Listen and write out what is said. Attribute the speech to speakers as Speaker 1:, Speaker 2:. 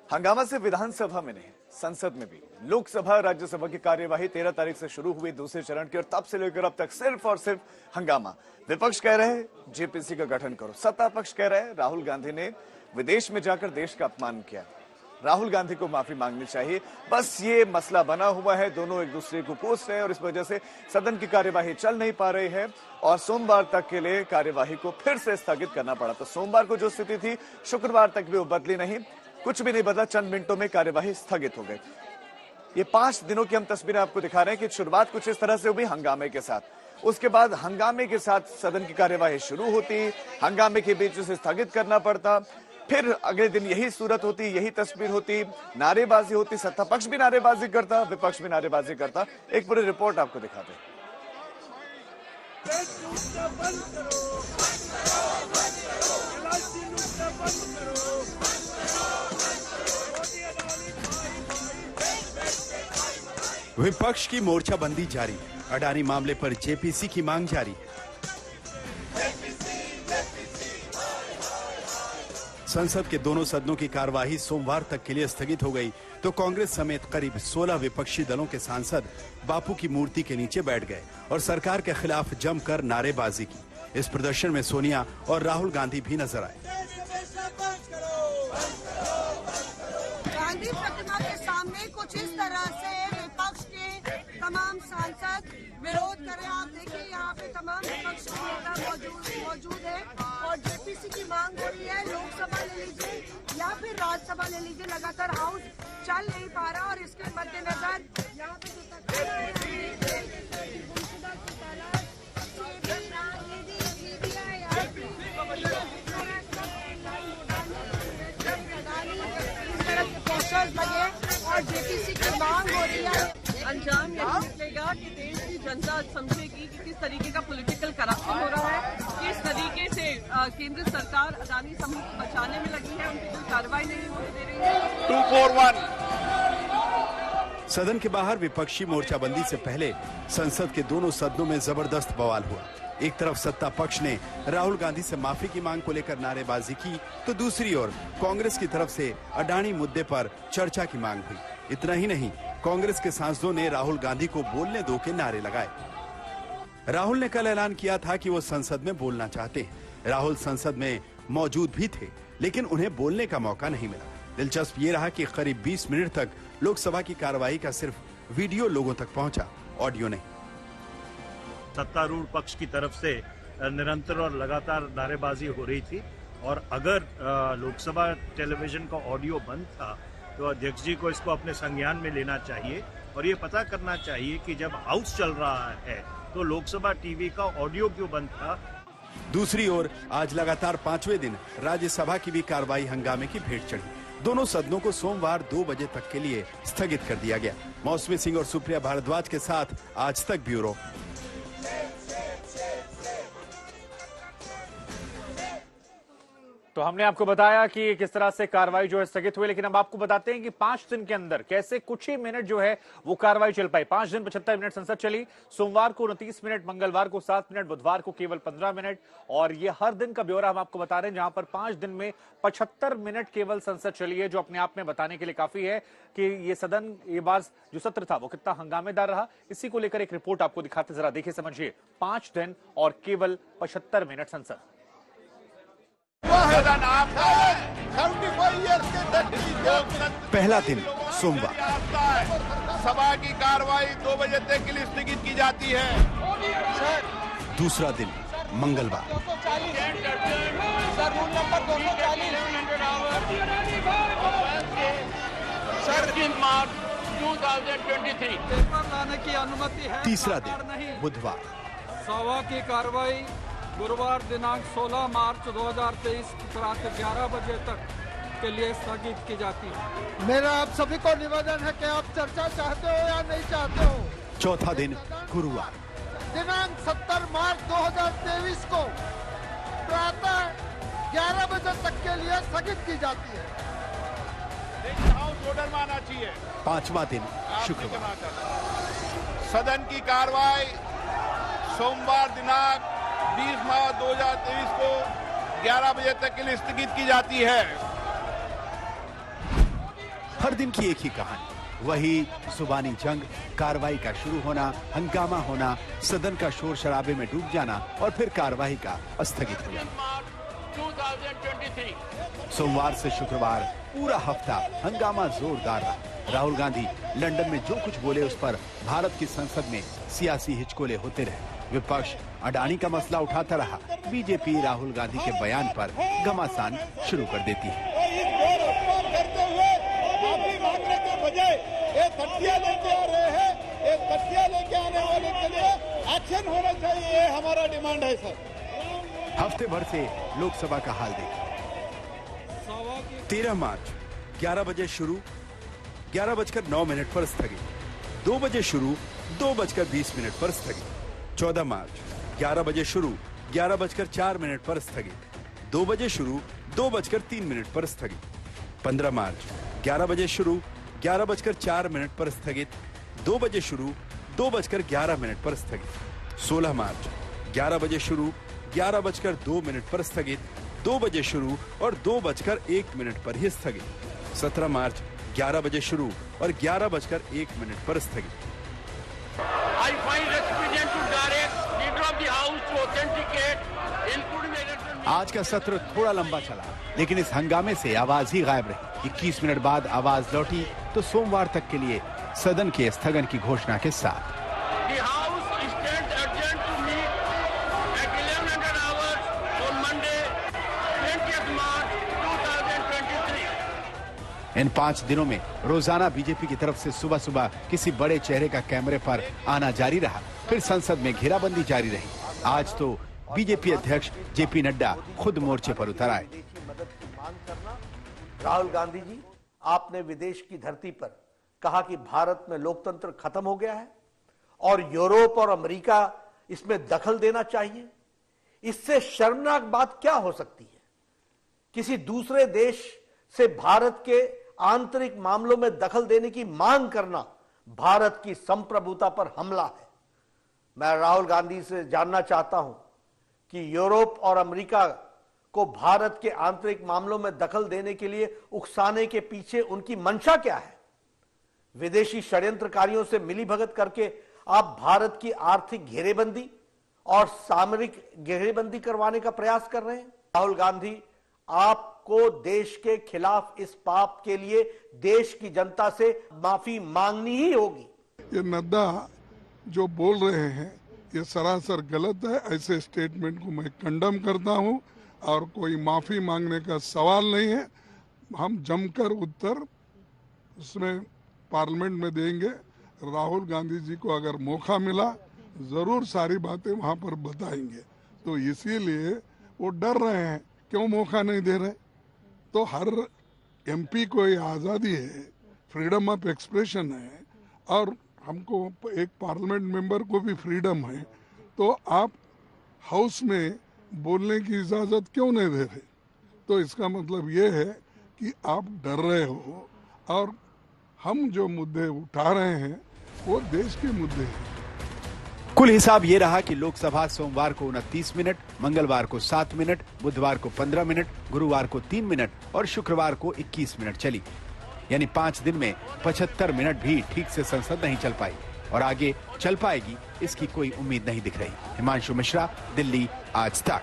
Speaker 1: हंगामा से विधानसभा में नहीं, संसद में भी लोकसभा राज्यसभा की कार्यवाही 13 तारीख से शुरू हुई दूसरे चरण की, और तब से लेकर अब तक सिर्फ और सिर्फ हंगामा। विपक्ष कह रहे हैं जेपीसी का गठन करो, सत्ता पक्ष कह रहे हैं राहुल गांधी ने विदेश में जाकर देश का अपमान किया, राहुल गांधी को माफी मांगनी चाहिए। बस ये मसला बना हुआ है, दोनों एक दूसरे को कोस रहे हैं और इस वजह से सदन की कार्यवाही चल नहीं पा रही है और सोमवार तक के लिए कार्यवाही को फिर से स्थगित करना पड़ा। तो सोमवार को जो स्थिति थी शुक्रवार तक भी वो बदली नहीं, कुछ भी नहीं बदला, चंद मिनटों में कार्यवाही स्थगित हो गई। ये 5 दिनों की हम तस्वीरें आपको दिखा रहे हैं कि शुरुआत कुछ इस तरह से हुई हंगामे के साथ, उसके बाद हंगामे के साथ सदन की कार्यवाही शुरू होती, हंगामे के बीच उसे स्थगित करना पड़ता, फिर अगले दिन यही सूरत होती, यही तस्वीर होती, नारेबाजी होती, सत्ता पक्ष भी नारेबाजी करता, विपक्ष भी नारेबाजी करता। एक पूरी रिपोर्ट आपको दिखाते हैं।
Speaker 2: विपक्ष की मोर्चाबंदी जारी, अडानी मामले पर जेपीसी की मांग जारी। संसद के दोनों सदनों की कार्यवाही सोमवार तक के लिए स्थगित हो गई तो कांग्रेस समेत करीब 16 विपक्षी दलों के सांसद बापू की मूर्ति के नीचे बैठ गए और सरकार के खिलाफ जमकर नारेबाजी की। इस प्रदर्शन में सोनिया और राहुल गांधी भी नजर आए।
Speaker 3: गांधी प्रतिमा के सामने कुछ इस तरह से विपक्ष के तमाम सांसद विरोध कर रहे हैं। आप देखिए यहाँ पे तमाम विपक्ष के नेता मौजूद है और जेपीसी की मांग हो रही है। लोकसभा ले लीजिए या फिर राज्यसभा ले लीजिए, लगातार हाउस चल नहीं पा रहा और इसके मद्देनजर यहाँ पे लगे और जेपीसी की मांग हो रही है।
Speaker 4: अंजाम यही निकलेगा कि देश की जनता समझेगी कि किस तरीके का पॉलिटिकल करप्शन हो रहा है, किस तरीके से केंद्र सरकार अडानी समूह को बचाने में लगी है, उनकी कोई कार्रवाई नहीं होने दे रही है।
Speaker 2: 241 सदन के बाहर विपक्षी मोर्चाबंदी से पहले संसद के दोनों सदनों में जबरदस्त बवाल हुआ। एक तरफ सत्ता पक्ष ने राहुल गांधी से माफी की मांग को लेकर नारेबाजी की तो दूसरी ओर कांग्रेस की तरफ से अडानी मुद्दे पर चर्चा की मांग हुई। इतना ही नहीं, कांग्रेस के सांसदों ने राहुल गांधी को बोलने दो के नारे लगाए। राहुल ने कल ऐलान किया था कि वो संसद में बोलना चाहते हैं। राहुल संसद में मौजूद भी थे लेकिन उन्हें बोलने का मौका नहीं मिला। दिलचस्प ये रहा कि करीब 20 मिनट तक लोकसभा की कार्यवाही का सिर्फ वीडियो लोगों तक पहुंचा, ऑडियो नहीं।
Speaker 5: सत्तारूढ़ पक्ष की तरफ से निरंतर और लगातार नारेबाजी हो रही थी और अगर लोकसभा टेलीविजन का ऑडियो बंद था तो अध्यक्ष जी को इसको अपने संज्ञान में लेना चाहिए और ये पता करना चाहिए कि जब हाउस चल रहा है तो लोकसभा टीवी का ऑडियो क्यों बंद था।
Speaker 2: दूसरी ओर आज लगातार 5वें दिन राज्यसभा की भी कार्रवाई हंगामे की भेंट चढ़ी। दोनों सदनों को सोमवार 2 बजे तक के लिए स्थगित कर दिया गया। मौसमी सिंह और सुप्रिया भारद्वाज के साथ आज तक ब्यूरो।
Speaker 6: तो हमने आपको बताया कि किस तरह से कार्रवाई जो है स्थगित हुई, लेकिन अब आपको बताते हैं कि 5 दिन के अंदर कैसे कुछ ही मिनट जो है वो कार्रवाई चल पाई। 5 दिन 75 मिनट संसद चली। सोमवार को 29 मिनट, मंगलवार को 7 मिनट, बुधवार को केवल 15 मिनट, और ये हर दिन का ब्यौरा हम आपको बता रहे हैं, जहां पर 5 दिन में 75 मिनट केवल संसद चली है, जो अपने आप में बताने के लिए काफी है कि ये सदन, ये बार जो सत्र था वो कितना हंगामेदार रहा। इसी को लेकर एक रिपोर्ट आपको दिखाते, जरा देखिए, समझिए। 5 दिन और केवल 75 मिनट संसद।
Speaker 2: पहला दिन सोमवार,
Speaker 7: सभा की कार्रवाई 2 बजे तक के लिए स्थगित की जाती है।
Speaker 2: दूसरा दिन मंगलवार,
Speaker 7: मार्च 2023
Speaker 8: पेपर लाने की अनुमति है।
Speaker 2: तीसरा दिन बुधवार,
Speaker 8: सभा की कार्रवाई गुरुवार दिनांक 16 मार्च 2023 रात 11 बजे तक के लिए स्थगित की जाती है।
Speaker 9: मेरा आप सभी को निवेदन है कि आप चर्चा चाहते हो या नहीं चाहते हो।
Speaker 2: चौथा दिन गुरुवार,
Speaker 9: दिनांक 70 मार्च 2023 को प्रातः 11 बजे तक के लिए स्थगित की जाती है।
Speaker 7: हाउस ऑर्डर माना चाहिए।
Speaker 2: पांचवा दिन शुक्रवार,
Speaker 7: सदन की कार्रवाई सोमवार दिनांक 20 मार्च 2023 को 11 बजे तक के लिए स्थगित की जाती है।
Speaker 2: हर दिन की एक ही कहानी, वही जुबानी जंग, कार्रवाई का शुरू होना, हंगामा होना, सदन का शोर शराबे में डूब जाना और फिर कार्रवाई का स्थगित हो जाना।
Speaker 7: 2023
Speaker 2: सोमवार से शुक्रवार पूरा हफ्ता हंगामा जोरदार रहा। राहुल गांधी लंदन में जो कुछ बोले उस पर भारत की संसद में सियासी हिचकोले होते रहे। विपक्ष अडानी का मसला उठाता रहा। बीजेपी राहुल गांधी के बयान पर घमासान शुरू कर देती है।
Speaker 7: लेके आ रहे हैं, एक तथ्य लेके आने वाले के लिए एक्शन होना चाहिए, ये हमारा डिमांड है सर।
Speaker 2: हफ्ते भर से लोकसभा का हाल देखिए। 13 मार्च 11 बजे शुरू, 11:09 पर स्थगित। 2 बजे शुरू, 2:20 पर स्थगित। 14 मार्च 11 बजे शुरू, 11:04 पर स्थगित। 2 बजे शुरू, 2:03 पर स्थगित। 15 मार्च 11 बजे शुरू, 11:04 पर स्थगित। 2 बजे शुरू, 2:11 पर स्थगित। 16 मार्च 11 बजे शुरू, 11:02 पर स्थगित। 2 बजे शुरू और 2:01 पर ही स्थगित। 17 मार्च 11 बजे शुरू और 11:01 पर स्थगित।
Speaker 7: I find expedient to direct Leader of the House to authenticate including election.
Speaker 2: आज का सत्र थोड़ा लंबा चला, लेकिन इस हंगामे से आवाज ही गायब रही। 21 मिनट बाद आवाज लौटी तो सोमवार तक के लिए सदन के स्थगन की घोषणा के साथ
Speaker 7: The House stands adjourned to meet at 1100 hours on Monday, 20th March 2023.
Speaker 2: इन 5 दिनों में रोजाना बीजेपी की तरफ से सुबह सुबह किसी बड़े चेहरे का कैमरे पर आना जारी रहा। फिर संसद में घेराबंदी जारी रही। आज तो बीजेपी अध्यक्ष जेपी नड्डा खुद मोर्चे पर उतर आए।
Speaker 10: मदद की मांग करना। राहुल गांधी जी, आपने विदेश की धरती पर कहा कि भारत में लोकतंत्र खत्म हो गया है और यूरोप और अमेरिका इसमें दखल देना चाहिए। इससे शर्मनाक बात क्या हो सकती है? किसी दूसरे देश से भारत के आंतरिक मामलों में दखल देने की मांग करना भारत की संप्रभुता पर हमला है। मैं राहुल गांधी से जानना चाहता हूं कि यूरोप और अमेरिका को भारत के आंतरिक मामलों में दखल देने के लिए उकसाने के पीछे उनकी मंशा क्या है? विदेशी षड्यंत्रकारियों से मिलीभगत करके आप भारत की आर्थिक घेरेबंदी और सामरिक घेरेबंदी करवाने का प्रयास कर रहे हैं। राहुल गांधी, आपको देश के खिलाफ इस पाप के लिए देश की जनता से माफी मांगनी ही होगी।
Speaker 11: ये नड्डा जो बोल रहे हैं ये सरासर गलत है। ऐसे स्टेटमेंट को मैं कंडम करता हूं और कोई माफी मांगने का सवाल नहीं है। हम जमकर उत्तर उसमें पार्लियामेंट में देंगे। राहुल गांधी जी को अगर मौका मिला जरूर सारी बातें वहां पर बताएंगे। तो इसीलिए वो डर रहे हैं, क्यों मौका नहीं दे रहे? तो हर एमपी को ये आज़ादी है, फ्रीडम ऑफ एक्सप्रेशन है और हमको एक पार्लियामेंट मेंबर को भी फ्रीडम है। तो आप हाउस में बोलने की इजाज़त क्यों नहीं दे रहे? तो इसका मतलब ये है कि आप डर रहे हो और हम जो मुद्दे उठा रहे हैं वो देश के मुद्दे हैं।
Speaker 2: कुल हिसाब ये रहा कि लोकसभा सोमवार को 29 मिनट, मंगलवार को 7 मिनट, बुधवार को 15 मिनट, गुरुवार को 3 मिनट और शुक्रवार को 21 मिनट चली। यानी 5 दिन में 75 मिनट भी ठीक से संसद नहीं चल पाई और आगे चल पाएगी इसकी कोई उम्मीद नहीं दिख रही। हिमांशु मिश्रा, दिल्ली, आज तक।